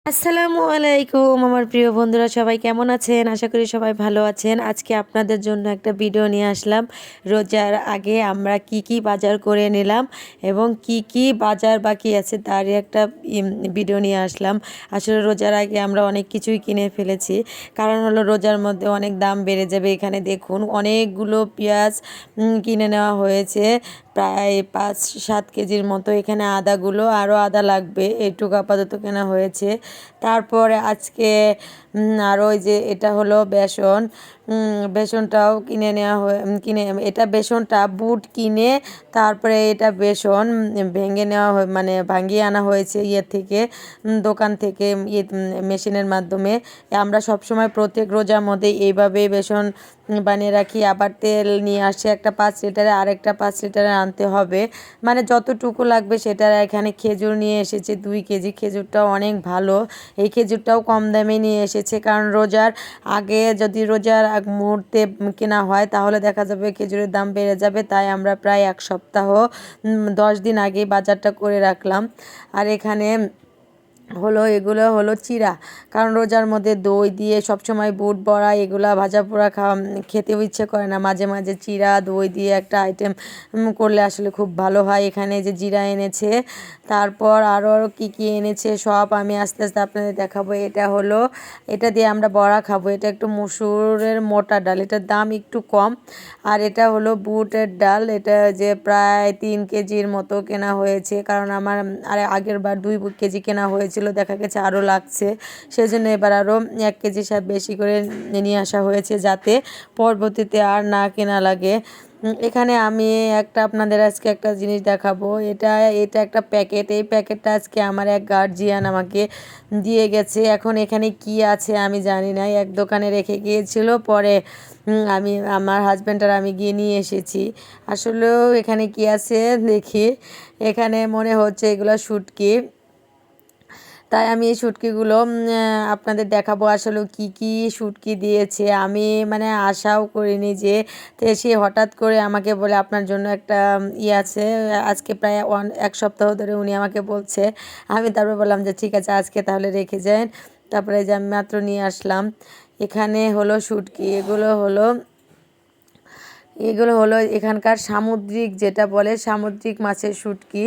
আসসালামু আলাইকুম আমার প্রিয় বন্ধুরা, সবাই কেমন আছেন? আশা করি সবাই ভালো আছেন। আজকে আপনাদের জন্য একটা ভিডিও নিয়ে আসলাম। রোজার আগে আমরা কি কি বাজার করে নিলাম এবং কি কি বাজার বাকি আছে তারই একটা ভিডিও নিয়ে আসলাম। আসলে রোজার আগে আমরা অনেক কিছুই কিনে ফেলেছি, কারণ হলো রোজার মধ্যে অনেক দাম বেড়ে যাবে। এখানে দেখুন অনেকগুলো পেঁয়াজ কিনে নেওয়া হয়েছে, প্রায় 5-7 কেজির মতো। এখানে আদাগুলো আরও আদা লাগবে, এটুকু আপাতত কেনা হয়েছে। তারপরে আজকে আর ওই যে এটা হলো বেসন, বেসনটাও কিনে নেওয়া হয়ে কিনে এটা বেসনটা বুট কিনে তারপরে এটা বেসন ভেঙে নেওয়া মানে ভাঙিয়ে আনা হয়েছে ইয়ে থেকে, দোকান থেকে, মেশিনের মাধ্যমে। আমরা সবসময় প্রত্যেক রোজার মধ্যে এইভাবে বেসন বানিয়ে রাখি। আবার তেল নিয়ে আসছে একটা 5 লিটারে, আরেকটা 5 লিটারে আনতে হবে, মানে যতটুকু লাগবে সেটা। এখানে খেজুর নিয়ে এসেছে 2 কেজি, খেজুরটাও অনেক ভালো। এই খেজুরটাও কম দামে নিয়ে এসেছে, কারণ রোজার আগে যদি রোজার আগ মুহূর্তে কেনা হয় তাহলে দেখা যাবে খেজুরের দাম বেড়ে যাবে। তাই আমরা প্রায় 1 সপ্তাহ 10 দিন আগে বাজারটা করে রাখলাম। আর এখানে এগুলো হলো চিড়া, কারণ রোজার মধ্যে দই দিয়ে সবসময় বুট বড়া এগুলা ভাজা পোড়া খেতেও ইচ্ছে করে না। মাঝে মাঝে চিড়া দই দিয়ে একটা আইটেম করলে আসলে খুব ভালো হয়। এখানে যে জিরা এনেছে, তারপর আরও কী কী এনেছে সব আমি আস্তে আস্তে আপনাদের দেখাবো। এটা দিয়ে আমরা বড়া খাবো। এটা একটু মসুরের মোটা ডাল, এটার দাম একটু কম। আর এটা হলো বুটের ডাল, এটা যে প্রায় 3 কেজির মতো কেনা হয়েছে, কারণ আমার আগের বার 2 কেজি কেনা হয়েছিল, দেখা গেছে আরও লাগছে। সেজন্য এবার আরও 1 কেজি সব বেশি করে নিয়ে আসা হয়েছে, যাতে পরবর্তীতে আর না কেনা লাগে। এখানে আমি আপনাদের আজকে একটা জিনিস দেখাবো। এটা এটা একটা প্যাকেট। এই প্যাকেটটা আজকে আমার এক গার্জিয়ান আমাকে দিয়ে গেছে। এখন এখানে কি আছে আমি জানি না, এক দোকানে রেখে গিয়েছিল, পরে আমি আমার হাজব্যান্ড আর আমি গিয়ে নিয়ে এসেছি। আসলেও এখানে কি আছে দেখি, এখানে মনে হচ্ছে এগুলো শুটকি। তাই আমি এই শুটকিগুলো আপনাদের দেখাবো। আসলে কি কি শুটকি দিয়েছে আমি মানে আশাও করিনি যে, তো সে হঠাৎ করে আমাকে বলে আপনার জন্য একটা আছে। আজকে প্রায় 1 সপ্তাহ ধরে উনি আমাকে বলছে। আমি তারপর বললাম যে ঠিক আছে, আজকে তাহলে রেখে যান। তারপরে যে আমি মাত্র নিয়ে আসলাম। এখানে হলো শুটকি, এগুলো হলো এখানকার সামুদ্রিক, যেটা বলে সামুদ্রিক মাছের শুটকি,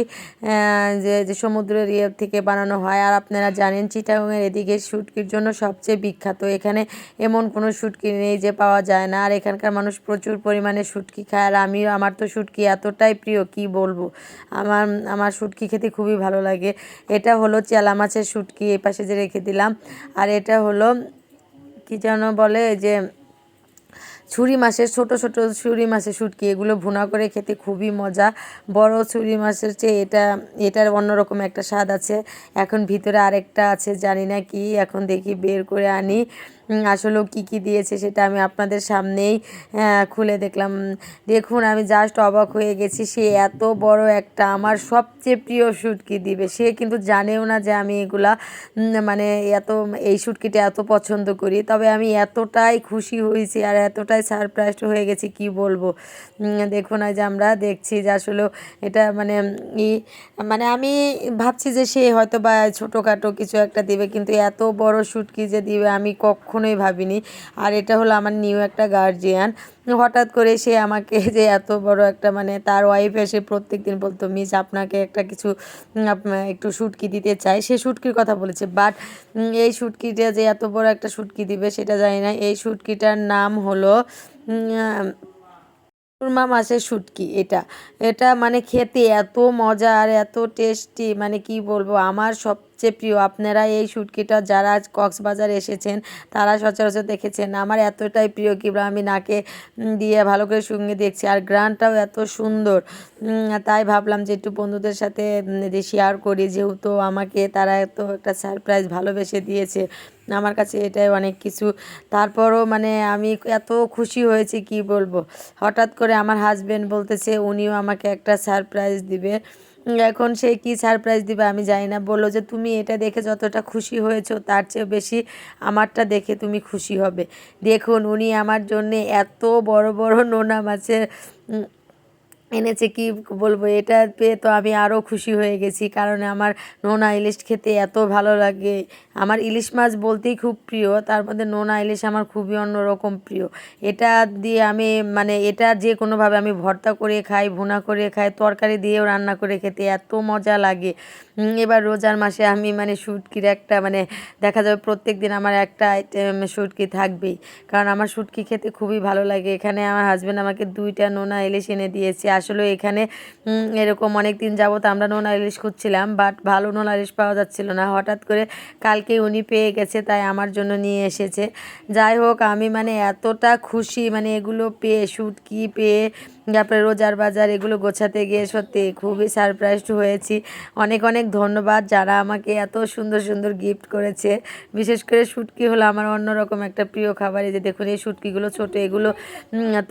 যে সমুদ্রের থেকে বানানো হয়। আর আপনারা জানেন চিটাগংয়ের এদিকে শুটকির জন্য সবচেয়ে বিখ্যাত। এখানে এমন কোনো শুটকি নেই যে পাওয়া যায় না। আর এখানকার মানুষ প্রচুর পরিমাণে শুটকি খায়। আর আমার তো শুটকি এতটাই প্রিয় কি বলবো। আমার আমার শুটকি খেতে খুবই ভালো লাগে। এটা হলো চেলা মাছের শুটকি, এই পাশে যে রেখে দিলাম। আর এটা হলো কি যেন বলে, যে ছুরি মাছের ছোট ছোট ছুরি মাছের শুটকি, এগুলো ভুনা করে খেতে খুবই মজা। বড় ছুরি মাছের চেয়ে এটার অন্যরকম একটা স্বাদ আছে। এখন ভিতরে আরেকটা আছে, জানি না কি, এখন দেখি বের করে আনি। আসলেও কী কী দিয়েছে সেটা আমি আপনাদের সামনেই খুলে দেখলাম। দেখুন আমি জাস্ট অবাক হয়ে গেছি। সে এত বড় একটা আমার সবচেয়ে প্রিয় শুটকি দিবে। সে কিন্তু জানেও না যে আমি এগুলা মানে এই শুটকিটা এত পছন্দ করি। তবে আমি এতটাই খুশি হয়েছি আর এতটাই সারপ্রাইজড হয়ে গেছি কি বলবো। দেখুন আজ আমরা দেখছি যে আসলে এটা মানে আমি ভাবছি যে সে হয়তো বা ছোটোখাটো কিছু একটা দিবে, কিন্তু এত বড় শুটকি যে দিবে আমি কখনোই ভাবিনি। আর এটা হলো আমার নিউ একটা গার্জিয়ান। হঠাৎ করে সে আমাকে যে এত বড় একটা, মানে তার ওয়াইফ এসে প্রত্যেক দিন বলতো, মিস আপনাকে একটা কিছু একটু শুটকি দিতে চাই। সে শুটকির কথা বলেছে, বাট এই শুটকিটা যে এত বড় একটা শুটকি দিবে সেটা জানি না। এই শুটকিটার নাম হলো সুরমা মাছের শুটকি। এটা এটা মানে খেতে এত মজা আর এত টেস্টি, মানে কি বলবো, আমার সবচেয়ে প্রিয়। আপনারা এই শুটকিটা যারা আজ কক্সবাজার এসেছেন তারা সচরাচর দেখেছেন। আমার এতটাই প্রিয় কি আমি নাকে দিয়ে ভালো করে শুঙে দেখছি, আর গ্রানটাও এত সুন্দর। তাই ভাবলাম যে একটু বন্ধুদের সাথে শেয়ার করি, যেহেতু আমাকে তারা এত একটা সারপ্রাইজ ভালোবেসে দিয়েছে। আমার কাছে এটাই অনেক কিছু। তারপরও মানে আমি এত খুশি হয়েছি কি বলবো। হঠাৎ করে আমার হাজবেন্ড বলতেছে উনিও আমাকে একটা সারপ্রাইজ দিবে। এখন সে কি সারপ্রাইজ দিবে আমি জানি না। বললো যে তুমি এটা দেখে যতটা খুশি হয়েছো তার চেয়ে বেশি আমারটা দেখে তুমি খুশি হবে। দেখুন উনি আমার জন্যে এত বড় বড় নোনা মাছের এনেছে কি বলবো, এটা পেয়ে তো আমি আরও খুশি হয়ে গেছি, কারণ আমার নোনা ইলিশ খেতে এত ভালো লাগে। আমার ইলিশ মাছ বলতেই খুব প্রিয়, তার মধ্যে নোনা ইলিশ আমার খুবই অন্যরকম প্রিয়। এটা দিয়ে আমি মানে এটা যে কোনোভাবে আমি ভর্তা করে খাই, ভুনা করে খাই, তরকারি দিয়েও রান্না করে খেতে এত মজা লাগে। এবার রোজার মাসে আমি মানে শুটকির একটা মানে দেখা যাবে প্রত্যেক দিন আমার একটা আইটেম শুটকি থাকবেই, কারণ আমার শুটকি খেতে খুবই ভালো লাগে। এখানে আমার হাজব্যান্ড আমাকে 2টা নোনা ইলিশ এনে দিয়েছে। আসলে এখানে এরকম অনেক দিন যাবত আমরা নোনা ইলিশ খুঁজছিলাম, বাট ভালো নোনা ইলিশ পাওয়া যাচ্ছিল না। হঠাৎ করে কালকে উনি পেয়ে গেছে, তাই আমার জন্য নিয়ে এসেছে। যাই হোক, আমি মানে এতটা খুশি মানে এগুলো পেয়ে, শুটকি পেয়ে, তারপরে রোজার বাজার এগুলো গোছাতে গিয়ে সত্যি খুবই সারপ্রাইজড হয়েছি। অনেক অনেক ধন্যবাদ যারা আমাকে এত সুন্দর সুন্দর গিফট করেছে। বিশেষ করে শুটকি হলো আমার অন্যরকম একটা প্রিয় খাবার। এই যে দেখুন, এই শুটকিগুলো ছোটো, এগুলো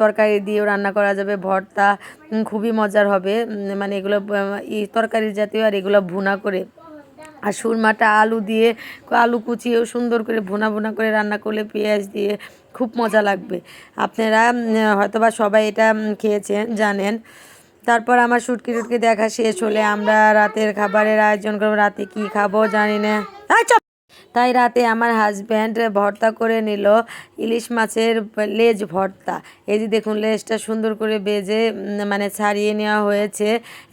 তরকারি দিয়েও রান্না করা যাবে, ভর্তা খুবই মজার হবে। মানে এগুলো তরকারি জাতীয়, আর এগুলো ভুনা করে। আর সুরমাটা আলু দিয়ে, আলু কুচিয়েও সুন্দর করে ভুনা ভুনা করে রান্না করলে পেঁয়াজ দিয়ে খুব মজা লাগবে। আপনারা হয়তোবা সবাই এটা খেয়েছেন, জানেন। তারপর আমার শুটকি টুটকি দেখা শেষ হলে আমরা রাতের খাবারের আয়োজন করবো। রাতে কি খাবো জানি না, তাই রাতে আমার হাজব্যান্ড ভর্তা করে নিল ইলিশ মাছের লেজ ভর্তা। এই যে দেখুন, লেজটা সুন্দর করে বেজে মানে ছাড়িয়ে নেওয়া হয়েছে,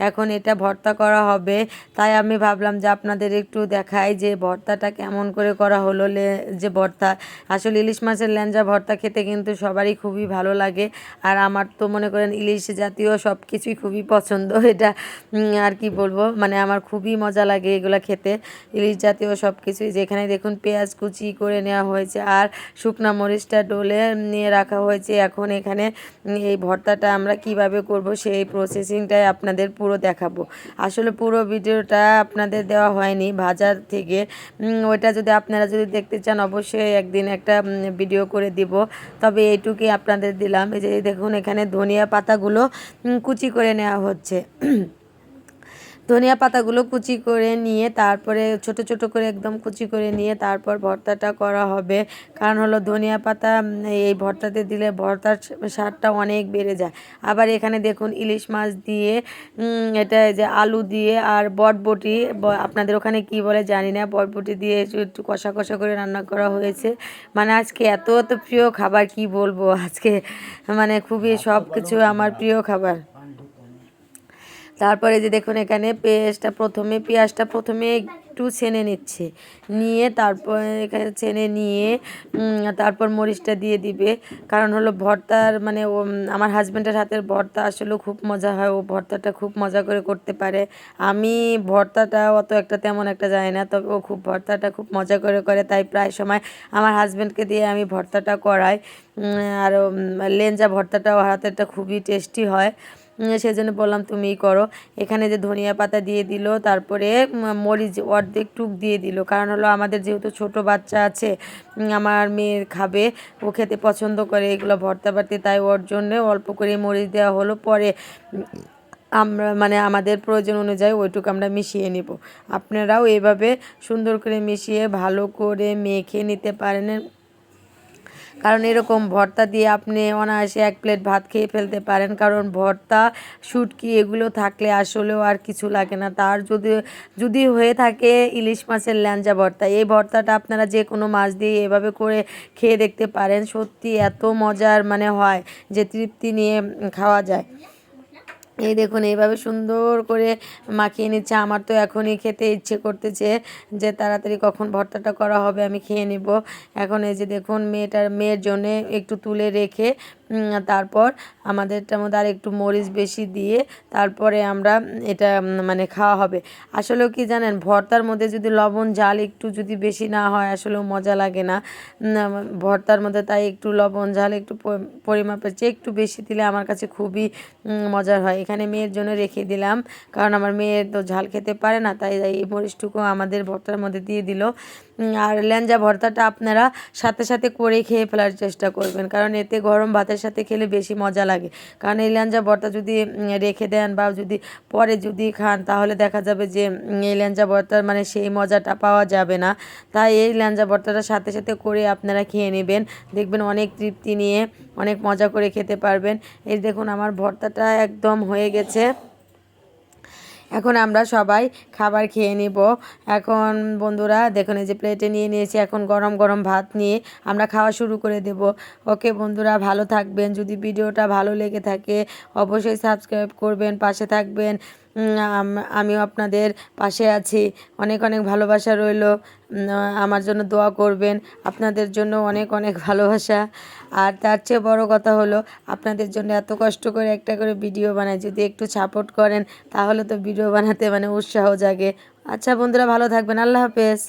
এখন এটা ভর্তা করা হবে। তাই আমি ভাবলাম যে আপনাদের একটু দেখাই যে ভর্তাটা কেমন করে করা হলো। যে ভর্তা, আসলে ইলিশ মাছের ল্যাঞ্জা ভর্তা খেতে কিন্তু সবারই খুবই ভালো লাগে, আর আমার তো মনে করেন ইলিশ জাতীয় সব কিছুই খুবই পছন্দ। এটা আর কি বলবো, মানে আমার খুবই মজা লাগে এগুলো খেতে, ইলিশ জাতীয় সব কিছুই। যেখানে দেখুন পেঁয়াজ কুচি করে নেওয়া হয়েছে, আর শুকনা মরিচটা ডলে নিয়ে রাখা হয়েছে। এখন এখানে এই ভর্তাটা আমরা কিভাবে করব সেই প্রসেসিংটাই আপনাদের পুরো দেখাবো। আসলে পুরো ভিডিওটা আপনাদের দেওয়া হয়নি বাজার থেকে, ওইটা যদি আপনারা যদি দেখতে চান অবশ্যই একদিন একটা ভিডিও করে দিব। তবে এইটুকুই আপনাদের দিলাম। এই যে দেখুন, এখানে ধনিয়া পাতাগুলো কুচি করে নেওয়া হচ্ছে। ধনিয়া পাতাগুলো কুচি করে নিয়ে তারপরে ছোট ছোট করে একদম কুচি করে নিয়ে তারপর ভর্তাটা করা হবে। কারণ হলো ধনিয়া পাতা এই ভর্তাতে দিলে ভর্তার স্বাদটা অনেক বেড়ে যায়। আবার এখানে দেখুন ইলিশ মাছ দিয়ে এটা যে আলু দিয়ে আর বটবটি, আপনাদের ওখানে কি বলে জানি না, বটবটি দিয়ে একটু কষা কষা করে রান্না করা হয়েছে। মানে আজকে এত এত প্রিয় খাবার কি বলবো, আজকে মানে খুবই সব কিছু আমার প্রিয় খাবার। তারপরে যে দেখুন, এখানে পেঁয়াজটা প্রথমে একটু ছেনে নিচ্ছে, নিয়ে তারপর এখানে ছেনে নিয়ে তারপর মরিচটা দিয়ে দিবে। কারণ হলো ভর্তার মানে আমার হাজব্যান্ডের হাতের ভর্তা আসলে খুব মজা হয়, ও ভর্তাটা খুব মজা করে করতে পারে। আমি ভর্তাটা অত একটা তেমন একটা জানি না, তবে ও খুব ভর্তাটা খুব মজা করে করে, তাই প্রায় সময় আমার হাজব্যান্ডকে দিয়ে আমি ভর্তাটা করাই। আর লেঞ্জা ভর্তাটাও হাতেরটা খুবই টেস্টি হয়, সেজন্য বললাম তুমিই করো। এখানে যে ধনিয়া পাতা দিয়ে দিল, তারপরে মরিচ অর্ধেক টুক দিয়ে দিল। কারণ হলো আমাদের যেহেতু ছোট বাচ্চা আছে, আমার মেয়ে খাবে, ও খেতে পছন্দ করে এগুলো ভর্তা বাড়তে, তাই ওর জন্য অল্প করে মরিচ দেওয়া হলো। পরে আমরা মানে আমাদের প্রয়োজন অনুযায়ী ওইটুকু আমরা মিশিয়ে নেব। আপনারাও এভাবে সুন্দর করে মিশিয়ে ভালো করে মেখে নিতে পারেন, কারণ এরকম ভর্তা দিয়ে আপনি অনায়াসে 1 প্লেট ভাত খেয়ে ফেলতে পারেন। কারণ ভর্তা, শুটকি এগুলো থাকলে আসলেও আর কিছু লাগে না। তার যদি হয়ে থাকে ইলিশ মাছের ল্যাঞ্জা ভর্তা, এই ভর্তাটা আপনারা যে কোনো মাছ দিয়ে এভাবে করে খেয়ে দেখতে পারেন। সত্যি এত মজার মানে হয় যে তৃপ্তি নিয়ে খাওয়া যায়। এই দেখুন, এইভাবে সুন্দর করে মাখিয়ে নিচ্ছে। আমার তো এখনই খেতে ইচ্ছে করতেছে যে তাড়াতাড়ি কখন ভর্তাটা করা হবে, আমি খেয়ে নিব। এখন এই যে দেখুন, মেয়ের জন্যে একটু তুলে রেখে তারপর আমাদেরটার মধ্যে আর একটু মরিচ বেশি দিয়ে তারপরে আমরা এটা মানে খাওয়া হবে। আসলেও কি জানেন, ভর্তার মধ্যে যদি লবণ ঝাল একটু যদি বেশি না হয় আসলেও মজা লাগে না ভর্তার মধ্যে। তাই একটু লবণ ঝাল একটু পরিমাপের চেয়ে একটু বেশি দিলে আমার কাছে খুবই মজার হয়। এখানে মেয়ের জন্য রেখে দিলাম, কারণ আমার মেয়ে তো ঝাল খেতে পারে না, তাই এই মরিচটুকু আমাদের ভর্তার মধ্যে দিয়ে দিল। আর ল্যাঞ্জা ভর্তাটা আপনারা সাথে সাথে করে খেয়ে ফেলার চেষ্টা করবেন, কারণ এতে গরম ভাতের ভাতের সাথে খেলে বেশি মজা লাগে। কারণ এই ল্যাঞ্জা ভর্তা যদি রেখে দেন বা যদি পরে যদি খান তাহলে দেখা যাবে যে এই ল্যাঞ্জা ভর্তার মানে সেই মজাটা পাওয়া যাবে না। তাই এই ল্যাঞ্জা ভর্তাটা সাথে সাথে করে আপনারা খেয়ে নেবেন, দেখবেন অনেক তৃপ্তি নিয়ে অনেক মজা করে খেতে পারবেন। এই দেখুন আমার ভর্তাটা একদম হয়ে গেছে। এখন আমরা সবাই খাবার খেয়ে নিব। এখন বন্ধুরা দেখুন এই যে প্লেটে নিয়ে নিয়েছি, এখন গরম গরম ভাত নিয়ে আমরা খাওয়া শুরু করে দেব। ওকে বন্ধুরা, ভালো থাকবেন। যদি ভিডিওটা ভালো লেগে থাকে অবশ্যই সাবস্ক্রাইব করবেন, পাশে থাকবেন। আমিও আপনাদের পাশে আছি। অনেক অনেক ভালোবাসা রইল। আমার জন্য দোয়া করবেন। আপনাদের জন্য অনেক অনেক ভালোবাসা। আর তার চেয়ে বড় কথা হলো আপনাদের জন্য এত কষ্ট করে একটা করে ভিডিও বানাই, যদি একটু সাপোর্ট করেন তাহলে তো ভিডিও বানাতে মানে উৎসাহ জাগে। আচ্ছা বন্ধুরা, ভালো থাকবেন। আল্লাহ হাফেজ।